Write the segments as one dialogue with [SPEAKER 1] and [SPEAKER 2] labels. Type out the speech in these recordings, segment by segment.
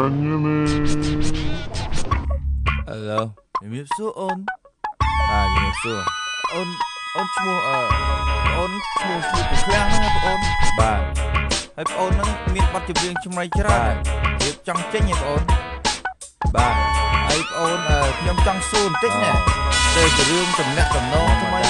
[SPEAKER 1] Hello ជំរាបសួរអូនបាទជំរាបសួរអូនឈ្មោះអូនឈ្មោះស្លៀកពូឃ្លាំងហ្នឹងបងអូនបាទហើយបងអូនហ្នឹងមានបទចម្រៀងចម្រៃច្រើនរៀបចង់ចេញឲ្យបងអូនបាទហើយបងអូនខ្ញុំចង់សួរបន្តិចណាទៅរឿងតំណែងថ្មី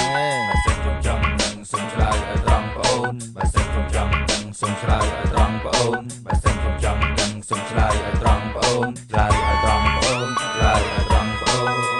[SPEAKER 1] បើសិនខ្ញុំចង់ដឹងសូមឆ្លើយឲ្យត្រង់បងអូនបើសិនខ្ញុំចង់ដឹងសូមឆ្លើយឲ្យត្រង់បងអូនបើសិនខ្ញុំចង់ដឹងសូមឆ្លើយឲ្យត្រង់បងអូនឆ្លើយឲ្យត្រង់បងអូនឆ្លើយឲ្យត្រង់បងអូន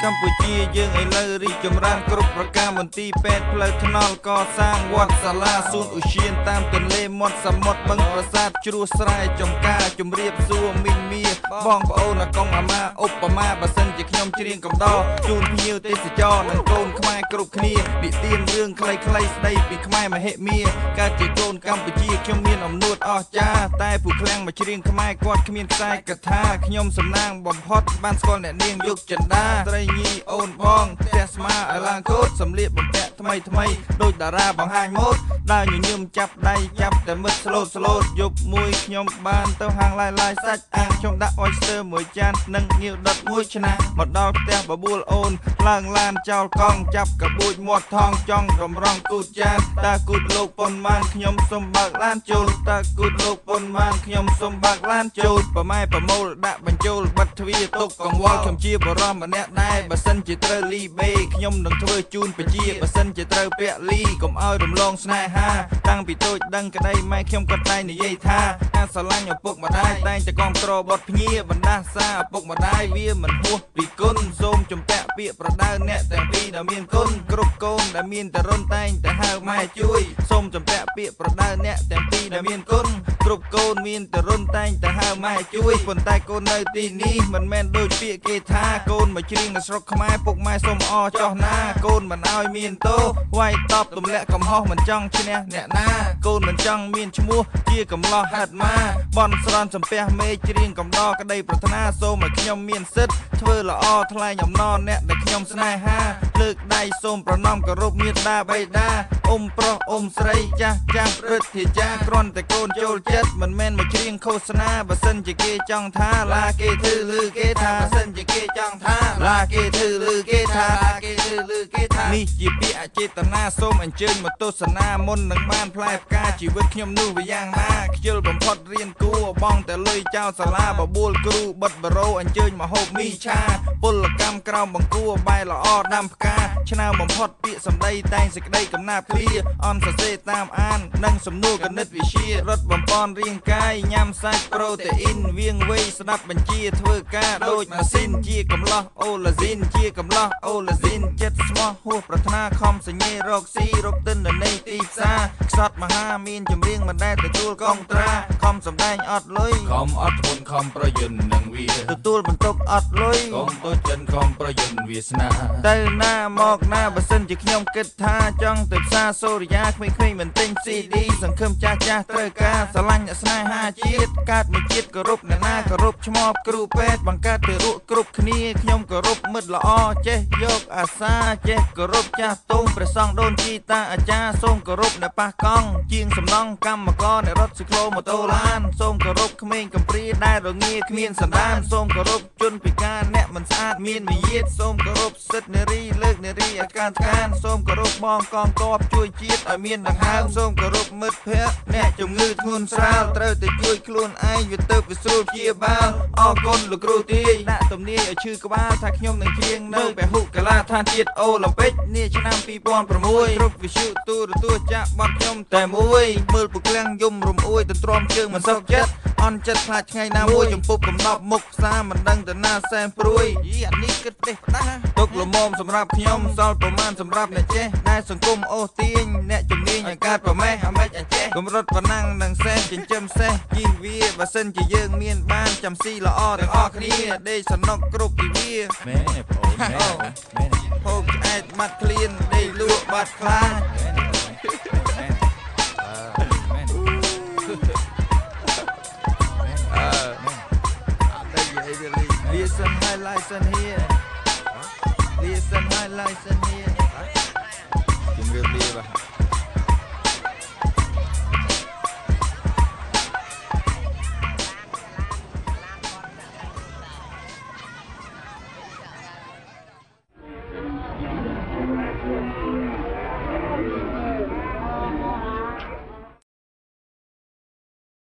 [SPEAKER 1] កម្ពុជាយើងឥឡូវរីកចម្រើនគ្រប់ប្រការមន្ទីរពេទ្យផ្លូវថ្នល់កសាងវត្តសាលាសួនឧទ្យានតាមទន្លេមាត់សមុទ្របឹងប្រាសាទជ្រោះស្រែចំការជំរាបសួរមីងមាបងប្អូនអាកុងអាម៉ាឧបមាបើសិនជាខ្ញុំច្រៀងកំដរជូនភ្ញៀវទេសចរនិងកូនខ្មែរគ្រប់គ្នានិទានរឿងខ្លីៗស្ដីពីខ្មែរមហិមាកើតជាកូនកម្ពុជាខ្ញុំមានអំណួតអស្ចារ្យតែពូឃ្លាំងមកច្រៀងខ្មែរគាត់គ្មានខ្សែកថាខ្ញុំសំណាងបំផុតបានស្គាល់អ្នកនាងយុគចិន្តាត្រីញីអូនបងផ្ទះស្មាឲ្យឡើងកូតសម្លៀកបំពាក់ថ្មីដូចតារាបង្ហាញម៉ូដដើរញញឹមចាប់ដៃចាប់តែមិត្តស្លូតយប់មួយខ្ញុំបានទៅហាងឡាយសាច់អាំងខ្ញុំដាក់អុយស្ទ័រមួយចាននិងងាវដុតមួយឆ្នាំមកដល់ផ្ទះបបួលអូនឡើងឡានចោលកង់ចាប់កបួចមាត់ថងចង់កំរងគូតចានតើគូតលោកប៉ុន្មានខ្ញុំសុំបើកឡានចូលតើគូតលោកប៉ុន្មានខ្ញុំសុំបើកឡានចូលប្រម៉ែប្រមូលដាក់បញ្ចូលបិទទ្វារទុកកង្វល់ខ្ញុំជាបរមម្នាក់ដែរបើសិនជាត្រូវលីបេខ្ញុំនឹងធ្វើជូនបជាបើសិនជាត្រូវពាក់លីកុំឲ្យរំលងស្នេហាតាំងពីតូចដឹងក្តីម៉ែខ្ញុំក៏តែងនិយាយថាអាស្រឡាញ់ឪពុកម្ដាយតែងតែគាំទ្របត់ភ្ញាបណ្ដាសាឪពុកម្ដាយវាមិនហួសពីគុណសូមជំពាក់ពាក្យប្រដៅអ្នកទាំងពីរដែលមានគុណគ្រប់កូនដែលមានតរុនតែងតែហៅម៉ែជួយសូមជំពាក់ពាក្យប្រដៅអ្នកទាំងពីរដែលមានគុណគ្រប់កូនមានតរុនតែងតែហៅម៉ែជួយប៉ុន្តែកូននៅទីនេះមិនមែនដូចពាក្យគេថាកូនមកច្រៀងនៅស្រុកខ្មែរពុកម៉ែសូមអរចោះណាកូនមិនឲ្យមានទោសវាយតបទម្លាក់កំហុសមិនចង់ឈ្នះអ្នកណាកូនមិនចង់មានឈ្មោះជាកំឡោះហិតម៉ាបនស្រន់សំពះមេច្រៀងកំដរក្តីប្រាថ្នាសូមឲ្យខ្ញុំមានសិទ្ធធ្វើល្អថ្លែងអំណរអ្នកដែលខ្ញុំស្នេហាលើកដៃសូមប្រណម្យគោរពមេត្តាបិតាអ៊ំប្រុសអ៊ំស្រីចាស់ព្រឹទ្ធាចារ្យគ្រាន់តែកូនចូលចិត្តមិនមែនមកច្រៀងឃោសនាបើសិនជាគេចង់ថាឡាគេធ្វើលឺគេថាបើសិនជាគេចង់ថាឡាគេធ្វើលឺគេថានេះជាពាក្យអចេតនាសូមអញ្ជើញមកទស្សនាមុននឹងបានផ្លែផ្កាជីវិតខ្ញុំនោះវាយ៉ាងណាខ្ជិលបំផុតរៀនគួរបងតែលុយចោលសាលាបបួលគ្រូបិទបរោអញ្ជើញមកហូបមីឆាពលកម្មក្រោមបង្គួរបែរល្អដាំផ្កាឆ្នើបំផុតពាក្យសម្ដីតែងសេចក្តីកំណាព្រាអន់សរសេរតាមអាននិងសំណួរគណិតវិទ្យារត់បំពន់រាងកាយញ៉ាំសាច់ប្រូតេអ៊ីនវាងវៃស្ដាប់បញ្ជាធ្វើការដូចម៉ាស៊ីនជាកំឡោះអូឡាស៊ីនចិត្តស្មោះហួសប្រាថ្នាខំសញ្ញេរកស៊ីរកទិន្នន័យទីផ្សារខ្សត់មហាមានចម្រៀងមិនដែលទទួលកងត្រាខំសម្ដែងអត់លុយខំអត់ធ្ងន់ខំប្រយ័ត្ននឹងវាទទួលបន្ទុកអត់លុយកុំតូចចិនខំប្រយ័ត្នវាសនាទៅណាមកណាបើសិនជាខ្ញុំគិតថាចង់ទៅផ្សារសូរិយាក្មេងៗមិនទិញ CD សង្ឃឹមចាស់ត្រូវការស្រឡាញ់អ្នកស្នេហាជាតិកើតមួយជាតិគោរពអ្នកណាគោរពឈ្មោះគ្រូពេទ្យបង្កើតទៅរក់គ្រប់គ្នាខ្ញុំគោរពមិត្តល្អចេះយកអាសាចេះគោរពចាស់ទុំព្រះសង្ឃដូនជីតាអាចារ្យសូមគោរពអ្នកប៉ះកង់ជាងសំណង់កម្មករអ្នករត់ស៊ីក្លូម៉ូតូឡានសូមគោរពក្មេងកំព្រាដែលរងាគ្មានសន្តានសូមគោរពជនពិការអ្នកមិនស្អាតមានវិយាតសូមគោរពសិទ្ធិនារីលើកនារីអាការការសូមគោរពបងកងទ័ពជួយជាតិឲ្យមានដង្ហើមសូមគោរពមិត្តភក្តិអ្នកជំងឺធ្ងន់ស្រាលត្រូវតែជួយខ្លួនឯងវាទៅវិស្រួលព្យាបាលអរគុណលោកគ្រូទាយដាក់ទំនាយឲ្យឈឺក្បាលថាខ្ញុំនឹងច្រៀងនៅពហុកលាដ្ឋានជាតិអូឡ ំពិកនាឆ្នាំ2006គ្រប់វិទ្យុទូរទស្សន៍ចាក់បត់ខ្ញុំតែមួយមើលពូក្លាំងយំរំអួយទន្ទ្រាំជើងមិនសុខចិត្តអន់ចិត្តខ្លាចថ្ងៃណាមួយចំពុកកំដប់មុខផ្សារមិនដឹងទៅណាសែនព្រួយយីអានេះគិតផ្ទះផ្ដាទុកលំមសម្រាប់ខ្ញុំសល់ប្រមាណសម្រាប់អ្នកចេះដែលសង្គមអូសទាញអ្នកជំនាញឲ្យកើតប្រមេះអាម៉េចអចេះកម្រិតប៉ុណ្ណឹងនឹងសេះចិញ្ចឹមសេះជីវាបើសិនជាយើងមានបានចាំស៊ីល្អទាំងអស់គ្នាដេកសនុកគ្រប់ពីវា
[SPEAKER 2] មែនទេបងអូនមែន
[SPEAKER 1] ហូបឆ្អែតបាត់ឃ្លានដេកលក់បាត់ខ្លាចListen, highlights in here. Listen, highlights in here. Chúng rượu bia và